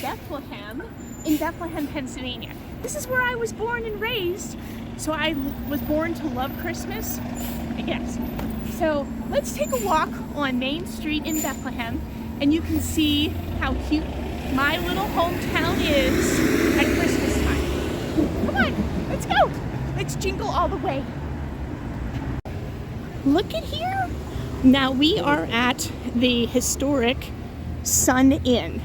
Bethlehem, in Bethlehem, Pennsylvania. This is where I was born and raised. So I was born to love Christmas, I guess. So let's take a walk on Main Street in Bethlehem, and you can see how cute my little hometown is at Christmas time. Come on, let's go. Let's jingle all the way. Look at here. Now we are at the historic Sun Inn.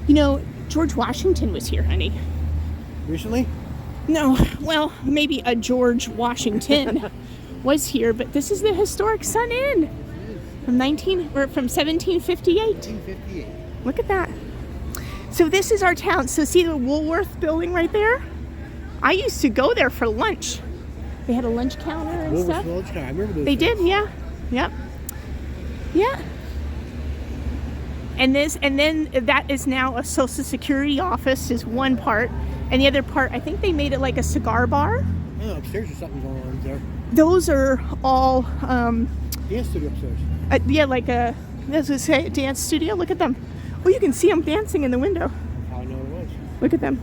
You know, George Washington was here, honey. Recently? No, well, maybe a George Washington was here, but this is the historic Sun Inn from 1758. 1858. Look at that. So this is our town. So see the Woolworth building right there? I used to go there for lunch. They had a lunch counter and stuff. Lunch counter. I remember those. They did, yeah. Yep. Yeah. And then that is now a Social Security office is one part. And the other part, I think they made it like a cigar bar. Oh, upstairs there's something going on there. Those are all Dance studio upstairs. yeah, like a, as I say, a dance studio. Look at them. Oh, you can see them dancing in the window. I know it was. Look at them.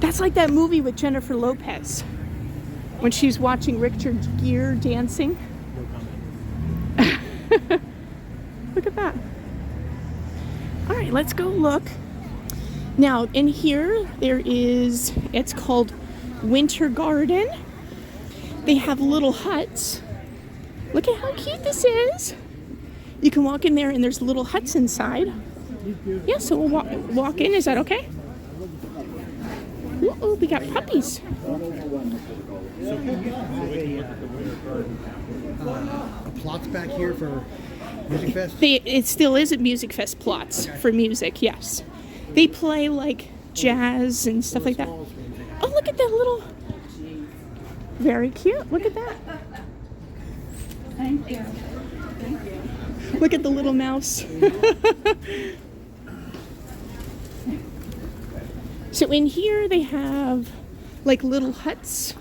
That's like that movie with Jennifer Lopez when she's watching Richard Gere dancing. No comment. Look at that. All right, let's go look. Now, in here, it's called Winter Garden. They have little huts. Look at how cute this is. You can walk in there and there's little huts inside. Yeah, so we'll walk in. Is that okay? Uh-oh, we got puppies. Plots back here for Music Fest? It still is at Music Fest plots for music, yes. They play like jazz and stuff like that. Oh, look at that little... Very cute. Look at that. Thank you. Thank you. Look at the little mouse. So in here they have like little huts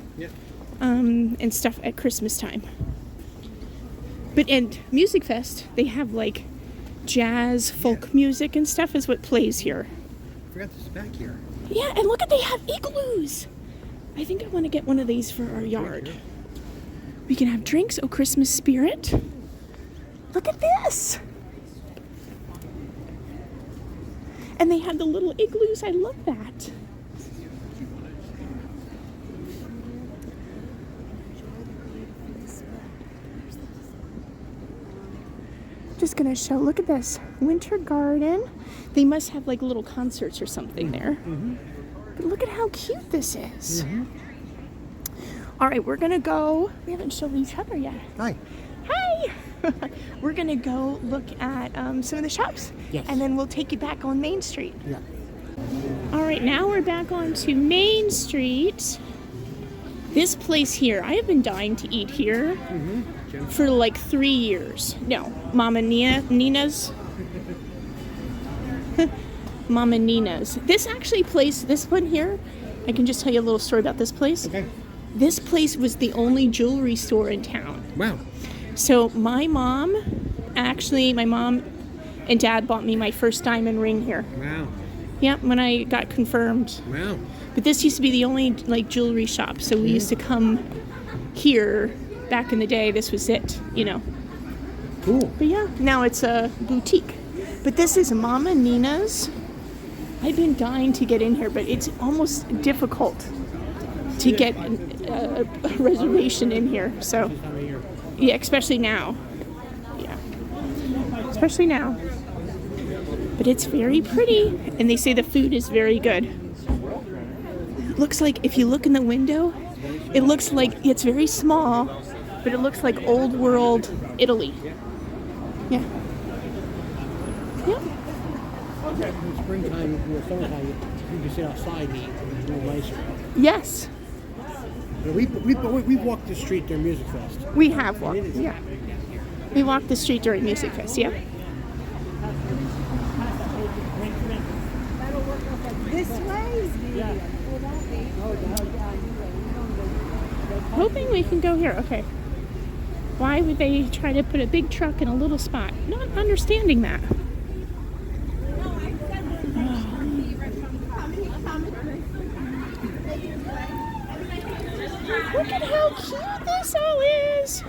and stuff at Christmas time. But in Music Fest, they have like jazz, folk music and stuff is what plays here. I forgot this is back here. Yeah, and look at they have igloos. I think I want to get one of these for our yard. We can have drinks. Oh, Christmas spirit. Look at this. And they have the little igloos. I love that. Just gonna show, look at this. Winter Garden. They must have like little concerts or something there. Mm-hmm. But look at how cute this is. Mm-hmm. All right, we're gonna go. We haven't shown each other yet. Hi. Hi. We're gonna go look at some of the shops. Yes. And then we'll take you back on Main Street. Yeah. All right, now we're back onto Main Street. This place here, I have been dying to eat here for like 3 years. No, Mama Nina's. Mama Nina's. This actually place, this one here, I can just tell you a little story about this place. Okay. This place was the only jewelry store in town. Wow. So my mom and dad bought me my first diamond ring here. Wow. Yeah, when I got confirmed. Wow. But this used to be the only like jewelry shop, so we used to come here back in the day. This was it, you know. Cool. But yeah, now it's a boutique. But this is Mama Nina's. I've been dying to get in here, but it's almost difficult to get a reservation in here. So, yeah, especially now. Yeah, especially now. But it's very pretty, and they say the food is very good. It looks like, if you look in the window, it looks like it's very small, but it looks like old world Italy. Yeah. Yeah. In springtime, in summertime, you can sit outside and eat. It's a little nicer. Yes. Yeah, we've walked the street during Music Fest. We have walked, yeah. We walked the street during Music Fest, yeah. This way? Yeah. Hoping we can go here. Okay. Why would they try to put a big truck in a little spot? Not understanding that. Look at how cute this all is.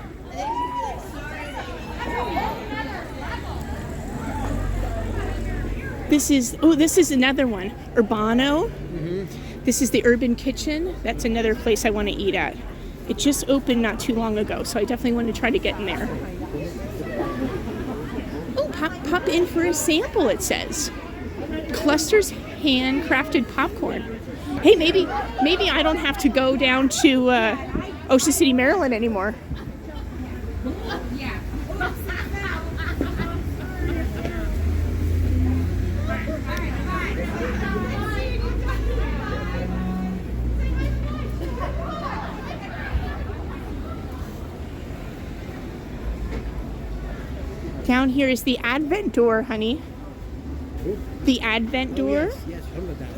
This is another one. Urbano. This is the Urban Kitchen. That's another place I want to eat at. It just opened not too long ago, so I definitely want to try to get in there. Oh, pop in for a sample, it says. Clusters handcrafted popcorn. Hey, maybe I don't have to go down to Ocean City, Maryland anymore. Down here is the Advent door, honey. The Advent door. Yes, I remember that.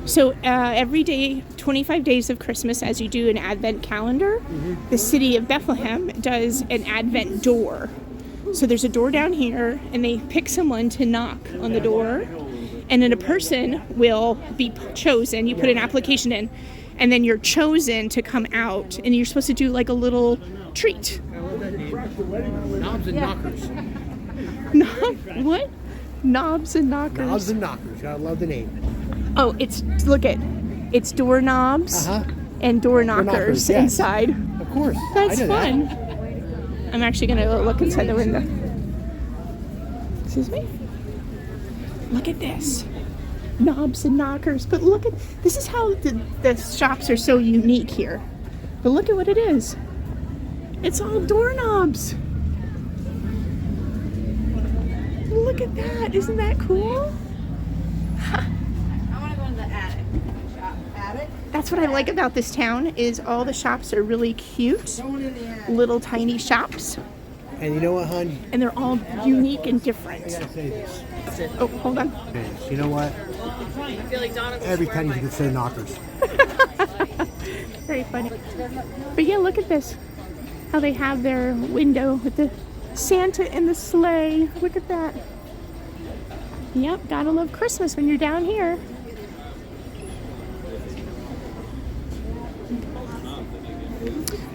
So every day, 25 days of Christmas, as you do an Advent calendar, the city of Bethlehem does an Advent door. So there's a door down here, and they pick someone to knock on the door, and then a person will be chosen. You put an application in, and then you're chosen to come out, and you're supposed to do like a little treat. I love that name. Knobs and knockers. What? Knobs and knockers. Knobs and knockers. I love the name. Oh, it's doorknobs and door knockers yes. inside. Of course. That's I know fun. That. I'm actually gonna look inside the window. Excuse me? Look at this. Knobs and knockers. But look at this is how the shops are so unique here. But look at what it is. It's all doorknobs. Look at that. Isn't that cool? I want to go in the attic. Shop. Attic? That's what I like about this town is all the shops are really cute. Going in the attic. Little tiny shops. And you know what, hon? And they're all unique and different. I gotta say this. Oh, hold on. You know what? Every time you can say knockers. Very funny. But yeah, look at this. How they have their window with the Santa and the sleigh. Look at that. Yep, gotta love Christmas when you're down here.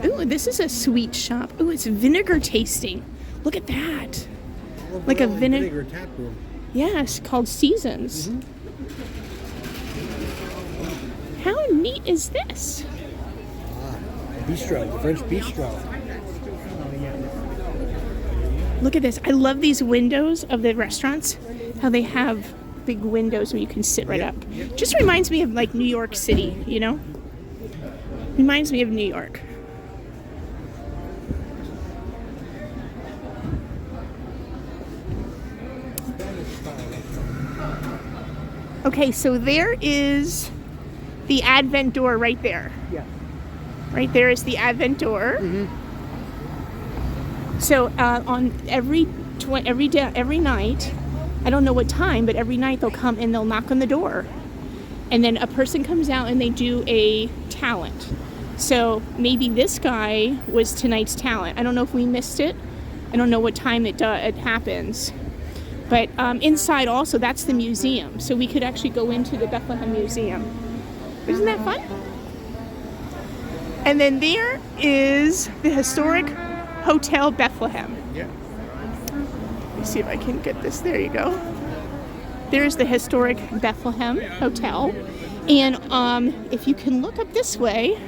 Ooh, this is a sweet shop. Ooh, it's vinegar tasting. Look at that. Like a vinegar tap room. Yes, called Seasons. How neat is this? Bistro, the French bistro. Look at this. I love these windows of the restaurants. How they have big windows where you can sit right up. Just reminds me of like New York City, you know? Reminds me of New York. Okay, so there is the Advent door right there. Yeah. Right there is the Advent door. So on every night, I don't know what time, but every night they'll come and they'll knock on the door, and then a person comes out and they do a talent. So maybe this guy was tonight's talent. I don't know if we missed it. I don't know what time it happens. But inside also, that's the museum. So we could actually go into the Bethlehem Museum. Isn't that fun? And then there is the historic Hotel Bethlehem. Yeah. Let me see if I can get this. There you go. There's the historic Bethlehem Hotel. And if you can look up this way,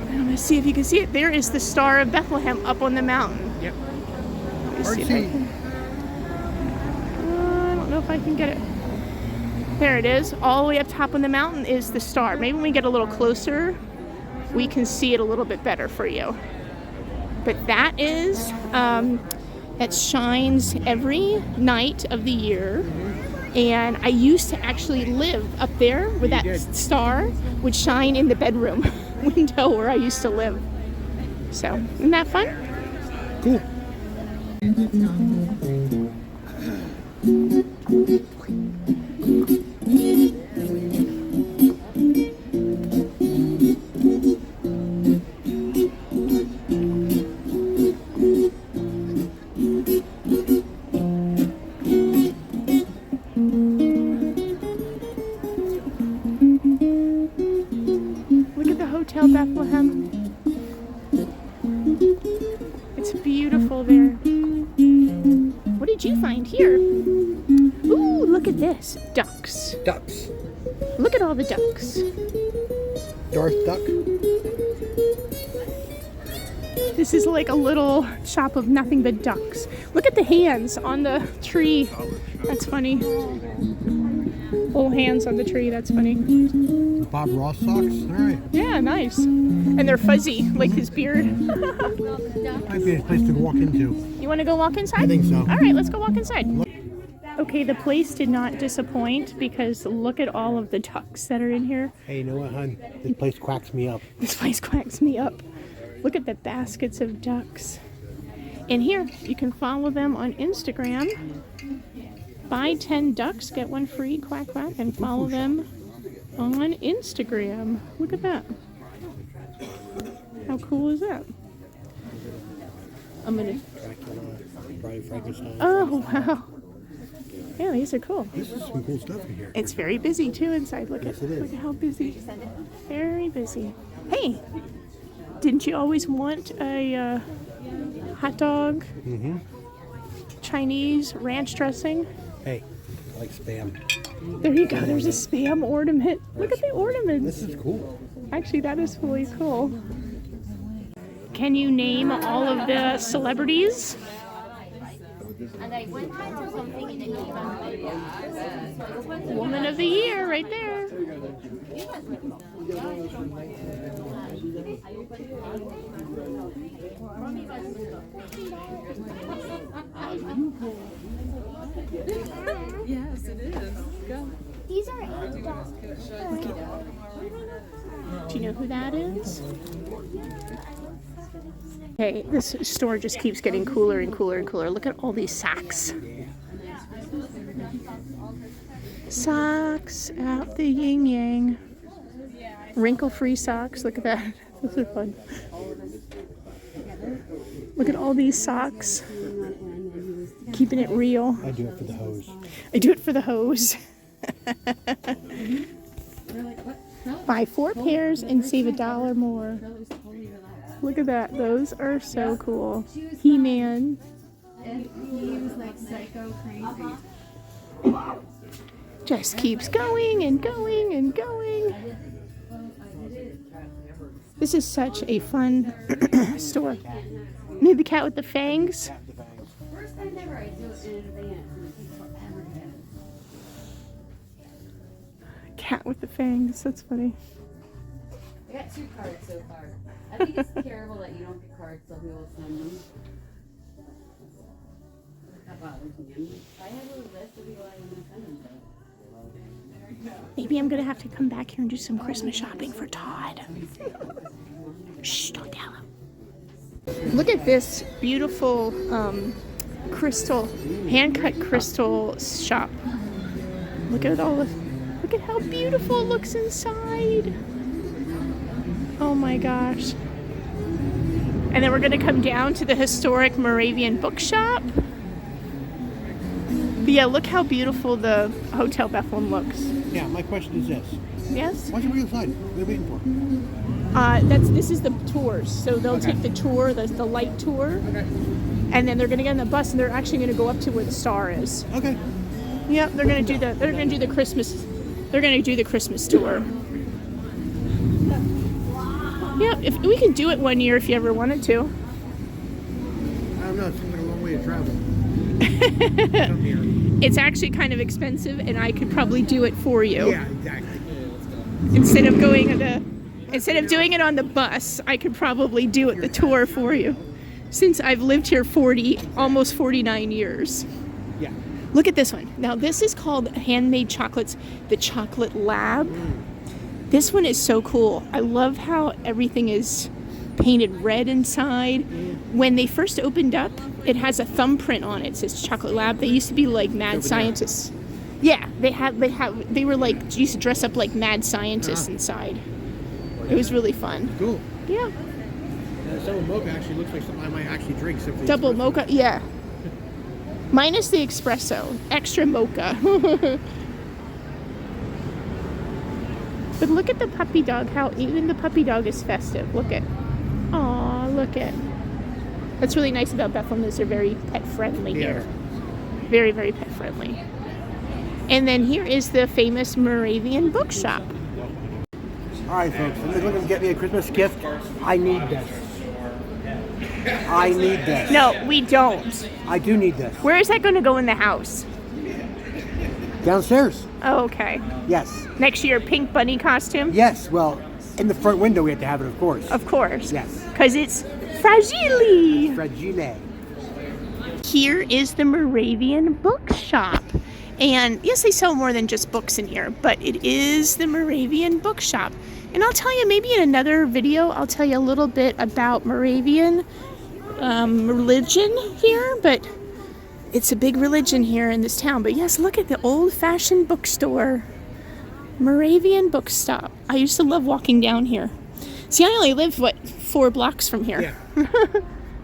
I'm going to see if you can see it. There is the Star of Bethlehem up on the mountain. Yep. Let me see if I can. I don't know if I can get it. There it is. All the way up top on the mountain is the star. Maybe when we get a little closer, we can see it a little bit better for you. But that is, that shines every night of the year. And I used to actually live up there where that star would shine in the bedroom window where I used to live. So, isn't that fun? Cool. Look at the Hotel Bethlehem. at this. Ducks. Ducks. Look at all the ducks. Darth Duck. This is like a little shop of nothing but ducks. Look at the hands on the tree. That's funny. Little hands on the tree. That's funny. Bob Ross socks. All right. Yeah, nice. And they're fuzzy, like his beard. Might be a place to walk into. You want to go walk inside? I think so. All right, let's go walk inside. Okay, the place did not disappoint because look at all of the ducks that are in here. Hey, you know what, hon? This place quacks me up. This place quacks me up. Look at the baskets of ducks. And here, you can follow them on Instagram. Buy 10 ducks, get one free, quack quack, and follow them on Instagram. Look at that. How cool is that? I'm gonna... Dracula, Bride Frankenstein. Oh, wow. Yeah, these are cool. This is some cool stuff in here. It's very busy too inside. Look Yes, at it is. look at how busy. Very busy. Hey, didn't you always want a hot dog, Chinese ranch dressing? Hey, I like Spam. There you go. There's a Spam ornament. Look at the ornaments. This is cool. Actually, that is really cool. Can you name all of the celebrities? And I went into something in the Woman of the Year, right there. Yes, it is. Go. These are $8. Do you know who that is? Okay, this store just keeps getting cooler and cooler and cooler. Look at all these socks. Socks out the yin yang. Wrinkle-free socks. Look at that. Those are fun. Look at all these socks. Keeping it real. I do it for the hose. I do it for the hose. Buy 4 pairs and save $1 more. Look at that. Those are so cool. He-Man. And he was like psycho crazy. Just keeps going and going and going. This is such a fun store. Maybe the cat with the fangs. First time ever I do it in advance. Cat with the fangs. That's funny. I got 2 cards so far. I think it's terrible that you don't get cards so people send them. That bothers me. I have a list of people I want to send them to. Maybe I'm gonna have to come back here and do some Christmas shopping for Todd. Shh, don't tell him. Look at this beautiful crystal, hand-cut crystal shop. Look at all the, look at how beautiful it looks inside. Oh my gosh. And then we're gonna come down to the historic Moravian bookshop. But yeah, look how beautiful the Hotel Bethlehem looks. Yeah, my question is this. Yes? Why don't you bring inside? What are you waiting for? This is the tours. So they'll take the tour, the light tour, Okay. and then they're gonna get on the bus and they're actually gonna go up to where the star is. Okay. Yep, they're gonna do the Christmas tour. Yeah, if we could do it one year if you ever wanted to. I don't know. It seems like a long way to travel. Come here. It's actually kind of expensive, and I could probably do it for you. Yeah, exactly. Instead of doing it on the bus, I could probably do it the tour for you. Since I've lived here almost 49 years. Yeah. Look at this one. Now this is called Handmade Chocolates, the Chocolate Lab. This one is so cool. I love how everything is painted red inside. When they first opened up, it has a thumbprint on it. It says Chocolate Lab. They used to be like mad scientists. Yeah, they were like, used to dress up like mad scientists inside. It was really fun. Cool. Yeah. Double mocha actually looks like something I might actually drink. Double mocha, yeah. Minus the espresso. Extra mocha. But look at the puppy dog, how even the puppy dog is festive. Look at. Aw, look at. What's really nice about Bethlehem is they're very pet friendly here. Very, very pet friendly. And then here is the famous Moravian bookshop. All right, folks. I'm just looking to get me a Christmas gift. I need this. I need this. No, we don't. I do need this. Where is that going to go in the house? Downstairs. Oh, okay. Yes. Next to your pink bunny costume? Yes. Well, in the front window we have to have it, of course. Of course. Yes. Because it's fragile. Fragile. Here is the Moravian bookshop. And yes, they sell more than just books in here, but it is the Moravian bookshop. And I'll tell you, maybe in another video, I'll tell you a little bit about Moravian religion here, but it's a big religion here in this town. But yes, look at the old-fashioned bookstore. Moravian bookstop. I used to love walking down here. See, I only live, 4 blocks from here. Yeah.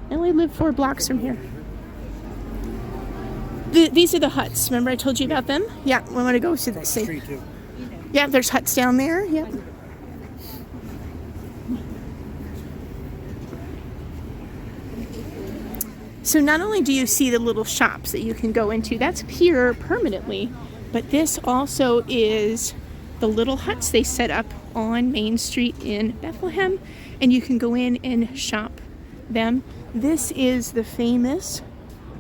I only live 4 blocks from here. These are the huts. Remember I told you about them? Yeah, we want to go to this. Street too. Yeah, there's huts down there. Yep. So not only do you see the little shops that you can go into, that's here permanently, but this also is the little huts they set up on Main Street in Bethlehem, and you can go in and shop them. This is the famous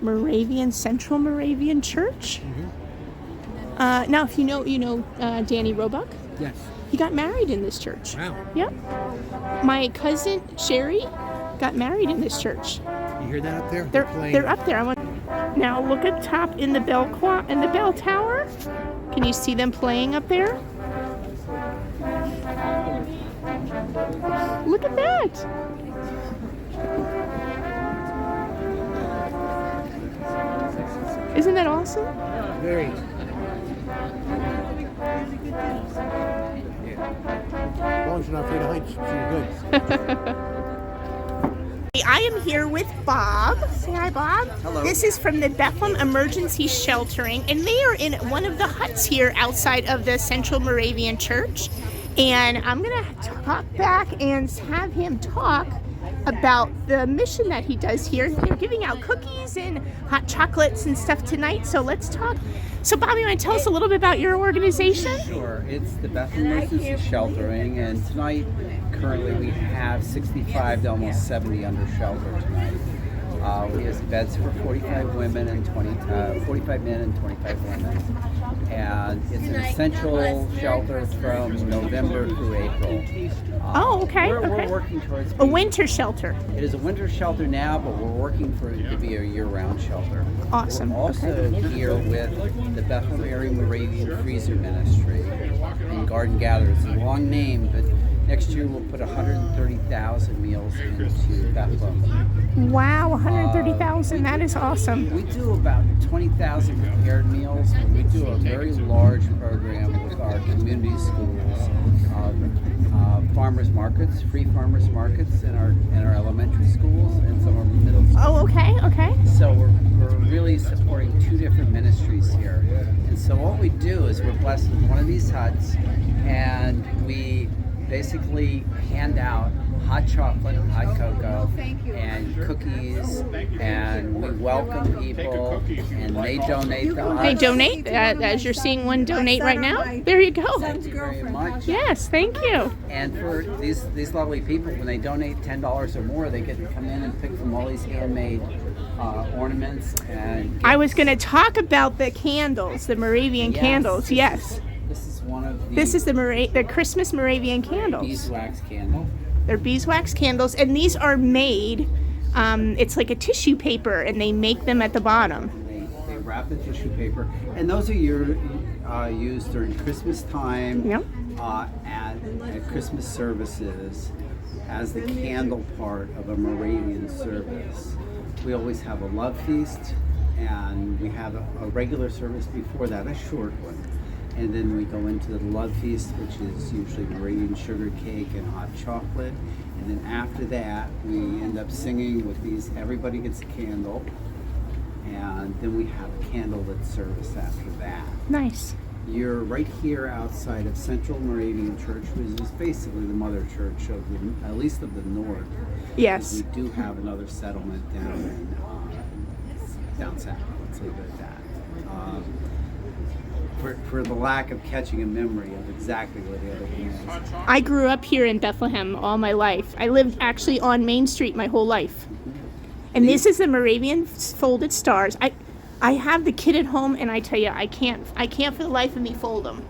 Moravian, Central Moravian Church. Mm-hmm. Now, if you know Danny Roebuck, Yes. he got married in this church. Wow. Yep. My cousin Sherry got married in this church. You hear that up there? They're up there. Now look at top in the bell tower. Can you see them playing up there? Look at that. Isn't that awesome? Very. As long as you're not afraid of heights, you're good. I am here with Bob. Say hi, Bob. Hello. This is from the Bethlehem Emergency Sheltering, and they are in one of the huts here outside of the Central Moravian Church. And I'm going to talk back and have him talk about the mission that he does here. They're giving out cookies and hot chocolates and stuff tonight, so let's talk. So, Bob, you want to tell us a little bit about your organization? Sure. It's the Bethlehem Emergency Sheltering, and tonight, currently, we have 65 to almost 70 under shelter tonight. We have beds for 45 women and 45 men and 25 women. And it's an essential shelter from November through April. Oh, okay. We're working towards A winter shelter. It is a winter shelter now, but we're working for it to be a year-round shelter. Awesome. We're also here with the Bethlehem Area Moravian Freezer Ministry and Garden Gather. It's a long name, but next year we'll put 130,000 meals into Bethlehem. Wow, 130,000. That is awesome. We do about 20,000 prepared meals, and we do a very large program with our community schools, farmers markets, free farmers markets in our elementary schools and some of our middle schools. Oh, okay, okay. So we're really supporting 2 different ministries here. And so what we do is we're blessed with one of these huts, and we basically hand out hot chocolate, hot cocoa, and cookies, and we welcome people, and they donate the huts. They donate, as you're seeing one donate right now. There you go. Thank you very much. Yes, thank you. And for these lovely people, when they donate $10 or more, they get to come in and pick from all these handmade ornaments and I was going to talk about the candles, the Moravian candles. Yes. This is one of the This is the Christmas Moravian candles. beeswax candle. They're beeswax candles, and these are made, it's like a tissue paper, and they make them at the bottom. They wrap the tissue paper, and those are used during Christmas time, Yep. at Christmas services as the candle part of a Moravian service. We always have a love feast, and we have a regular service before that, a short one. And then we go into the love feast, which is usually Moravian sugar cake and hot chocolate. And then after that, we end up singing with these, everybody gets a candle. And then we have a candlelit service after that. Nice. You're right here outside of Central Moravian Church, which is basically the mother church of at least of the north. Yes. We do have another settlement down south. Let's leave it at that. for the lack of catching a memory of exactly where the other one is. I grew up here in Bethlehem all my life. I lived actually on Main Street my whole life. And this is the Moravian folded stars. I have the kit at home, and I tell you, I can't for the life of me fold them.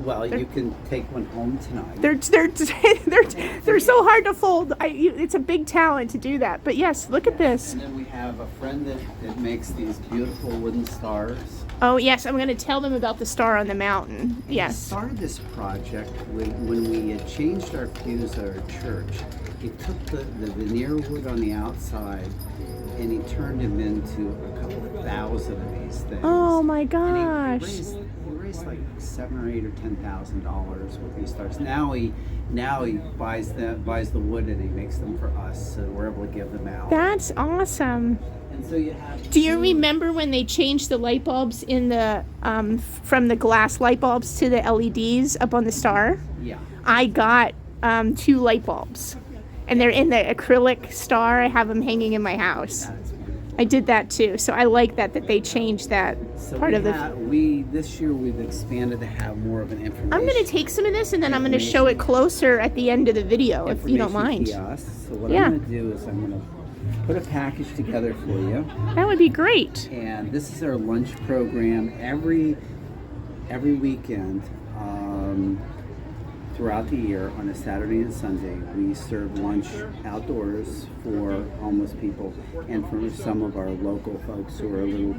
Well, you can take one home tonight. They're so hard to fold. It's a big talent to do that. But yes, look at this. And then we have a friend that makes these beautiful wooden stars. Oh yes, I'm going to tell them about the star on the mountain. Yes. We started this project when we had changed our pews at our church. He took the veneer wood on the outside and he turned them into a couple of thousand of these things. Oh my And gosh. he raised like $7,000 or $8,000 or $10,000 with these stars. Now he buys the wood and he makes them for us, so we're able to give them out. That's awesome. And so you have. Do you remember when they changed the light bulbs in the from the glass light bulbs to the LEDs up on the star? Yeah. I got 2 light bulbs, and they're in the acrylic star. I have them hanging in my house. That's wonderful. I did that too, so I like that they changed that So part of the. this year we've expanded to have more of an information. I'm going to take some of this and then I'm going to show it closer at the end of the video, if you don't mind. Kiosk. So what Yeah. I'm going to do is I'm going to put a package together for you. That would be great. And this is our lunch program every weekend throughout the year. On a Saturday and Sunday, we serve lunch outdoors for homeless people and for some of our local folks who are a little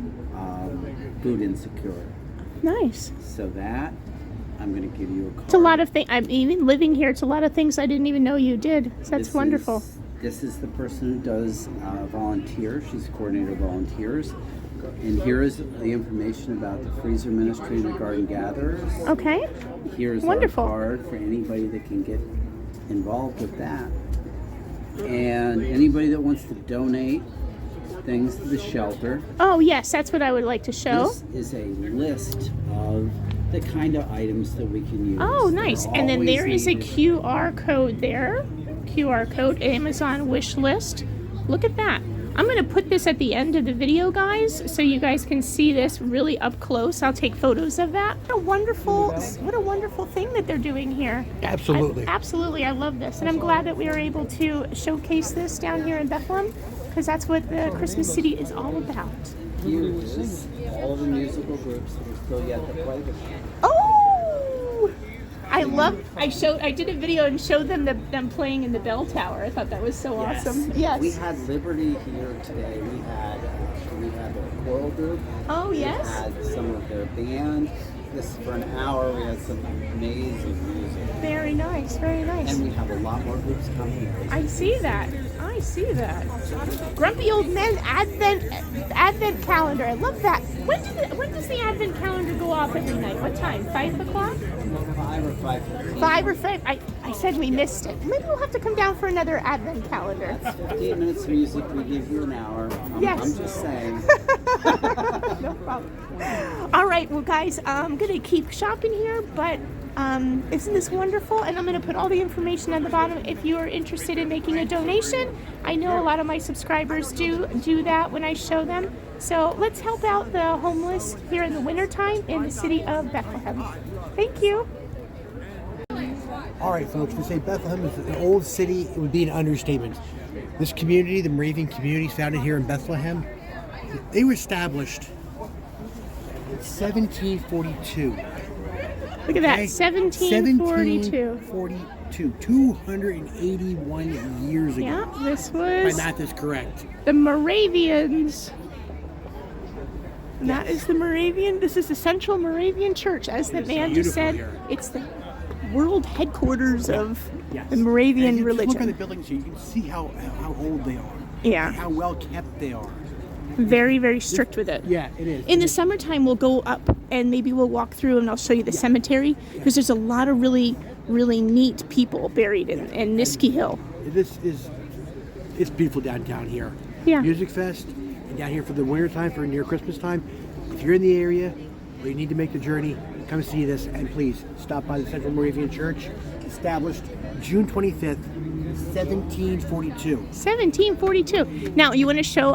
food insecure. Nice. So that I'm going to give you a card. It's a lot of things. I'm even living here. It's a lot of things I didn't even know you did. So that's wonderful. This is the person who does volunteer. She's coordinator of volunteers. And here is the information about the freezer ministry and the garden gatherers. Okay. Here's Wonderful. our card for anybody that can get involved with that. And anybody that wants to donate things to the shelter. Oh yes, that's what I would like to show. This is a list of the kind of items that we can use. Oh, nice. They're And then always there is a needed. QR code there. QR code, Amazon wish list. Look at that. I'm going to put this at the end of the video, guys, so you guys can see this really up close. I'll take photos of that. What a wonderful thing that they're doing here. Absolutely. Absolutely, I love this. And I'm glad that we were able to showcase this down here in Bethlehem, because that's what the Christmas City is all about. Here is all the musical groups that are still yet to play this year. Oh! I did a video and showed them playing in the bell tower. I thought that was so awesome. Yes. We had Liberty here today. We had the choral group. Oh, yes. We had some of their band. This for an hour. We had some amazing music. Very nice, very nice. And we have a lot more groups coming. I see that. Grumpy Old Men Advent calendar. I love that. When does the Advent calendar go off every night? What time? 5 o'clock? 5 or 5:30. 5 or 5. I said we missed it. Maybe we'll have to come down for another Advent calendar. 15 minutes of music. We give you an hour. Yes. I'm just saying. No problem. All right, well, guys, I'm going to keep shopping here, but isn't this wonderful? And I'm going to put all the information at the bottom if you are interested in making a donation. I know a lot of my subscribers do that when I show them. So let's help out the homeless here in the wintertime in the city of Bethlehem. Thank you. All right, folks, to say Bethlehem is an old city, it would be an understatement. This community, the Moravian community founded here in Bethlehem, they were established in 1742. Look at that, Okay? 1742. 1742, 281 years ago. Yeah, this My was math is correct. the Moravians. And that is the Moravian. This is the Central Moravian Church, as the is man just beautiful said. here. It's the world headquarters of Yes. the Moravian And you just Look at the religion. buildings here, you can see how old they are. Yeah. And how well kept they are. Very, very strict with it. Yeah, it is. In the summertime, we'll go up and maybe we'll walk through and I'll show you the cemetery, because there's a lot of really, really neat people buried in Niski Hill. It's beautiful downtown here. Yeah. Music Fest, and down here for the winter time, for near Christmas time. If you're in the area or you need to make the journey, come see this, and please stop by the Central Moravian Church, established June 25th, 1742. 1742. Now, you want to show,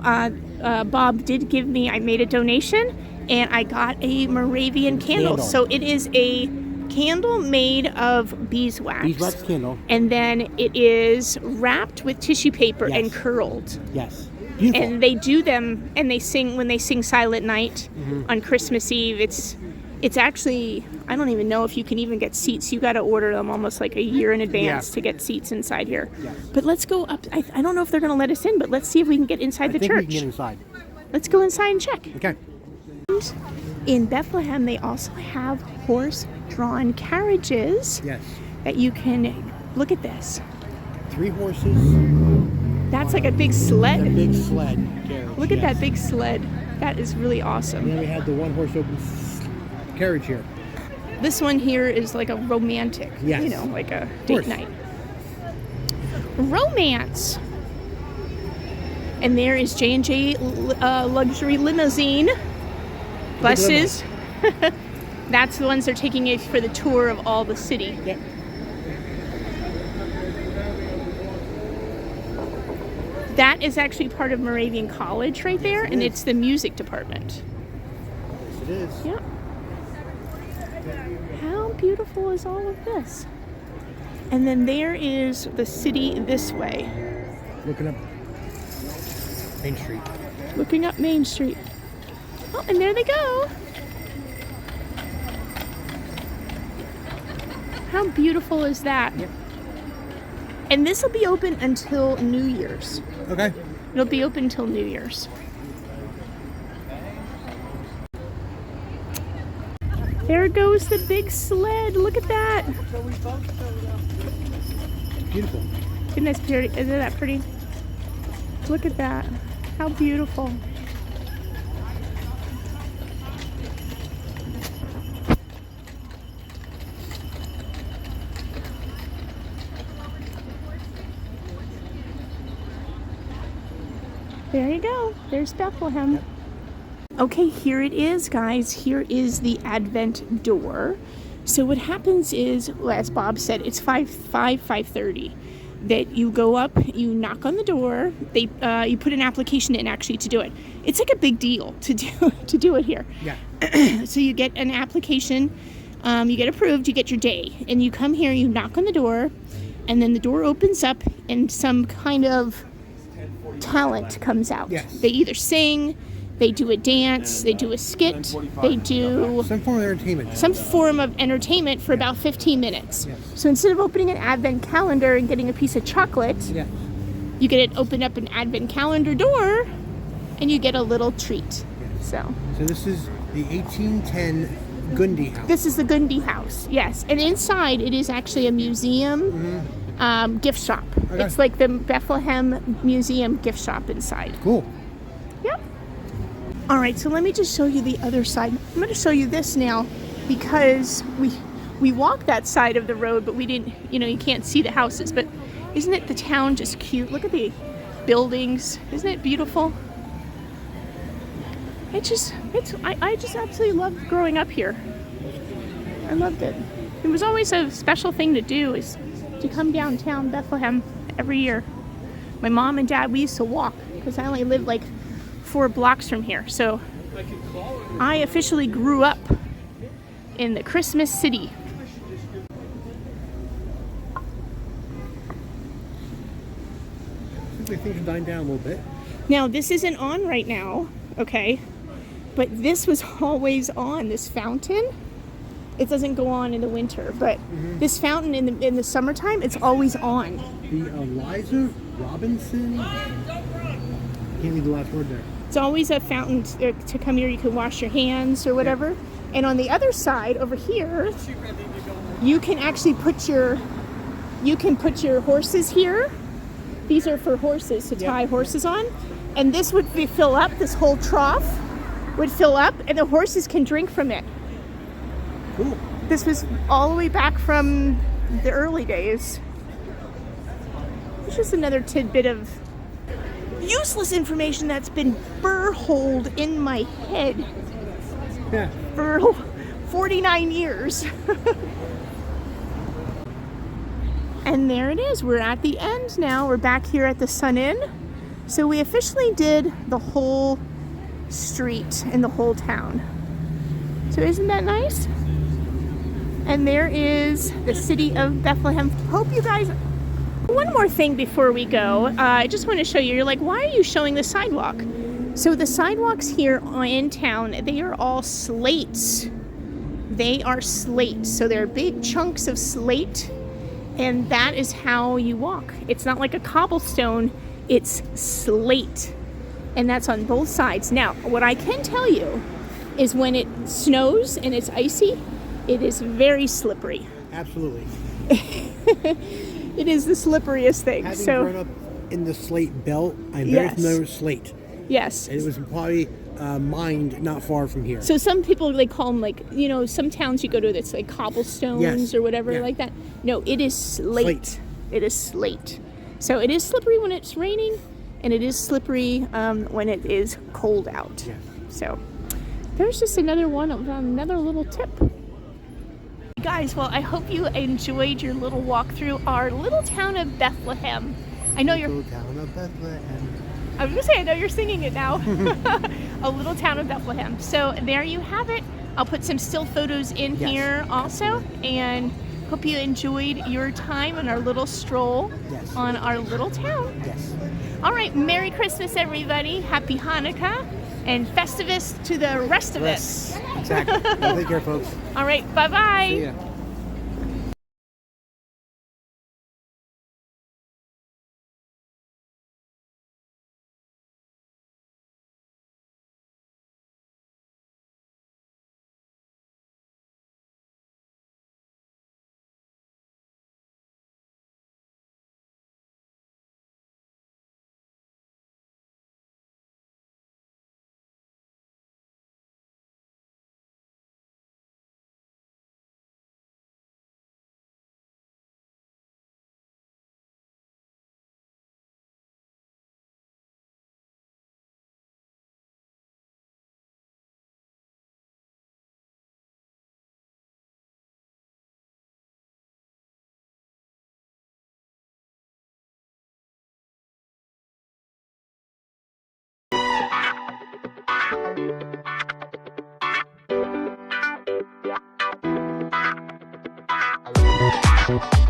Bob did give me, I made a donation, and I got a Moravian candle. So it is a candle made of beeswax. Beeswax candle. And then it is wrapped with tissue paper Yes. and curled. Yes. Beautiful. And they do them, and they sing when they sing Silent Night on Christmas Eve. It's actually, I don't even know if you can even get seats. You got to order them almost like a year in advance to get seats inside here. Yes. But let's go up. I don't know if they're going to let us in, but let's see if we can get inside the I think church. we can get inside. Let's go inside and check. Okay. In Bethlehem, they also have horse-drawn carriages Yes. that you can, look at this. 3 horses. That's like a big sled. A big sled carriage. Look at yes. that big sled. That is really And awesome. then we have the 1-horse open carriage here. This one here is like a romantic, Yes. you know, like a Of date course. night. Romance. And there is J&J luxury limousine buses. That's the ones they're taking you for the tour of all the city. Yep. That is actually part of Moravian College right there, and it's the music department. Yes, it is. Yeah. How beautiful is all of this? And then there is the city this way. Looking up Main Street. Looking up Main Street. Oh, and there they go. How beautiful is that? Yep. And this will be open until New Year's. Okay. It'll be open until New Year's. There goes the big sled. Look at that. Beautiful. Isn't that pretty? Isn't that pretty? Look at that. How beautiful. There you go. There's Bethlehem. Yep. Okay, here it is, guys. Here is the Advent door. So what happens is, well, as Bob said, it's 5:30. That you go up, you knock on the door. You put an application in actually to do it. It's like a big deal to do it here. Yeah. So you get an application, you get approved, you get your day, and you come here, you knock on the door, and then the door opens up, and some kind of talent comes out. Yes. They either sing, they do a dance, they do a skit, they do Some form of entertainment. some form of entertainment for about 15 minutes. Yes. So instead of opening an advent calendar and getting a piece of chocolate, Yeah. you get it open up an advent calendar door and you get a little treat. So So this is the 1810 Gundy house. this is the Gundy house, yes. And inside it is actually a museum gift shop. Okay. It's like the Bethlehem Museum gift shop inside. Cool. Yep. All right, so let me just show you the other side. I'm going to show you this now because we walked that side of the road, but we didn't, you can't see the houses. But isn't it the town just cute? Look at the buildings. Isn't it beautiful? I just absolutely loved growing up here. I loved it. It was always a special thing to do, is to come downtown Bethlehem every year. My mom and dad, we used to walk because I only lived like 4 blocks from here. So I officially grew up in the Christmas city. Seems like things are dying down a little bit. Now this isn't on right now, okay? But this was always on, this fountain. It doesn't go on in the winter, but this fountain in the summertime, it's always on. The Eliza Robinson. Can't read the last word there. It's always a fountain to come here. You can wash your hands or whatever. And on the other side over here, you can actually put your horses here. These are for horses to tie horses on. And this would fill up, this whole trough would fill up, and the horses can drink from it. Cool. This was all the way back from the early days. It's just another tidbit of useless information that's been burr-holed in my head Yeah. for 49 years. And there it is. We're at the end now. We're back here at the Sun Inn. So we officially did the whole street and the whole town. So isn't that nice? And there is the city of Bethlehem. Hope you guys... One more thing before we go. I just want to show you. You're like, why are you showing the sidewalk? So the sidewalks here in town, they are all slates. They are slate. So they're big chunks of slate. And that is how you walk. It's not like a cobblestone. It's slate. And that's on both sides. Now, what I can tell you is when it snows and it's icy, it is very slippery. Absolutely. It is the slipperiest thing. Having So, grown up in the slate belt, I'm very Yes. familiar with slate. yes. And it was probably mined not far from here. So some people, they call them like, you know, some towns you go to that's like cobblestones Yes. or whatever Yeah. like that. No, it is slate. Slate. It is slate. So it is slippery when it's raining, and it is slippery when it is cold out. Yes. So there's just another little tip. Guys, well, I hope you enjoyed your little walk through our little town of Bethlehem. I know you're... Little town of Bethlehem. I was gonna say, I know you're singing it now. A little town of Bethlehem. So there you have it. I'll put some still photos in Yes. here also, and hope you enjoyed your time on our little stroll Yes. on our little town. Yes. All right, Merry Christmas, everybody. Happy Hanukkah, and Festivus to the rest of us. Exactly. Well, take care, folks. All right, bye-bye. See ya. Thank you.